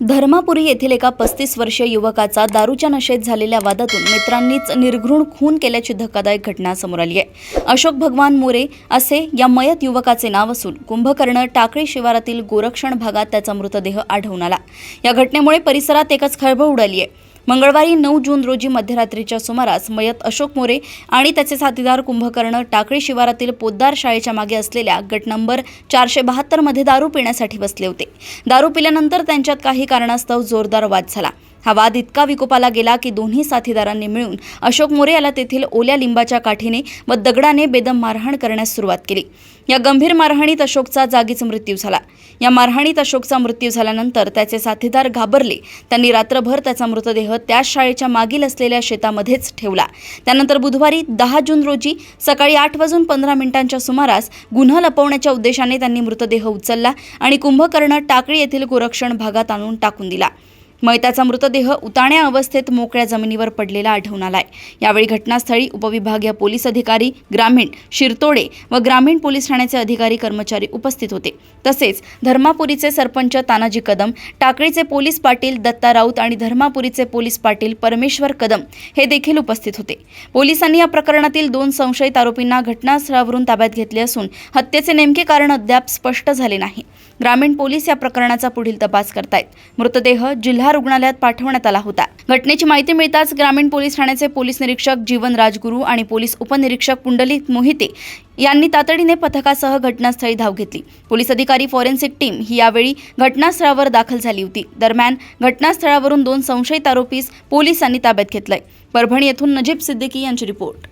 धर्मापुरी येथील एका 35 वर्षीय युवकाचा दारूच्या नशेत झालेल्या वादातून मित्रांनीच निर्घृण खून केल्याची धक्कादायक घटना समोर आली आहे। अशोक भगवान मोरे असे या मयत युवकाचे नाव असून कुंभकर्ण टाकळी शिवारातील गोरक्षण भागात त्याचा मृतदेह आढळून आला। या घटनेमुळे परिसरात एकच खळबळ उडाली आहे। मंगळवारी 9 जून रोजी मध्यरात्रीच्या सुमारास मयत अशोक मोरे आणि त्याचे साथीदार कुंभकर्ण टाकळी शिवारातील पोद्दार शाळेच्या मागे असलेल्या गट नंबर 472 मध्ये दारू पिण्यासाठी बसले होते। दारू पिल्यानंतर त्यांच्यात काही कारणास्तव जोरदार वाद झाला। हा वाद इतका विकोपाला गेला की दोन्ही साथीदारांनी मिळून अशोक मोरे याला तेथील ओल्या लिंबाच्या काठीने व दगडाने बेदम मारहाण करण्यास सुरुवात केली। या गंभीर मारहाणीत अशोकचा जागीच मृत्यू झाला। या मारहाणीत अशोकचा मृत्यू झाल्यानंतर त्याचे साथीदार घाबरले। त्यांनी रात्रभर त्याचा मृतदेह त्याच शाळेच्या मागील असलेल्या शेतामध्येच ठेवला। त्यानंतर बुधवारी 10 जून रोजी सकाळी 8:15 सुमारास गुन्हा लपवण्याच्या उद्देशाने त्यांनी मृतदेह उचलला आणि कुंभकर्ण टाकळी येथील गोरक्षण भागात आणून टाकून दिला। मयताचा मृतदेह उताण्या अवस्थेत मोकळ्या जमिनीवर पडलेला आढळून आलाय। यावेळी घटनास्थळी उपविभागीय पोलीस अधिकारी ग्रामीण शिरतोडे व ग्रामीण पोलीस ठाण्याचे अधिकारी कर्मचारी उपस्थित होते। तसेच धर्मापुरीचे सरपंच तानाजी कदम, टाकळीचे पोलीस पाटील दत्ता राऊत आणि धर्मापुरीचे पोलीस पाटील परमेश्वर कदम हे देखील उपस्थित होते। पोलिसांनी या प्रकरणातील 2 संशयित आरोपींना घटनास्थळावरून ताब्यात घेतले असून हत्येचे नेमके कारण अद्याप स्पष्ट झाले नाही। ग्रामीण पोलीस या प्रकरणाचा पुढील तपास करतायत। मृतदेह जिल्हा रुग्णालयात पाठवण्यात आला होता। घटनेची माहिती मिळताच ग्रामीण पोलीस ठाण्याचे पोलीस निरीक्षक जीवन राजगुरू आणि पोलीस उपनिरीक्षक पुंडलिक मोहिते यांनी तातडीने पथकासह घटनास्थळी धाव घेतली। पोलीस अधिकारी फॉरेन्सिक टीम ही यावेळी घटनास्थळावर दाखल झाली होती। दरम्यान घटनास्थळावरून 2 संशयित आरोपीस पोलिसांनी ताब्यात घेतलंय। परभणी येथून नजीब सिद्दीकी यांची रिपोर्ट।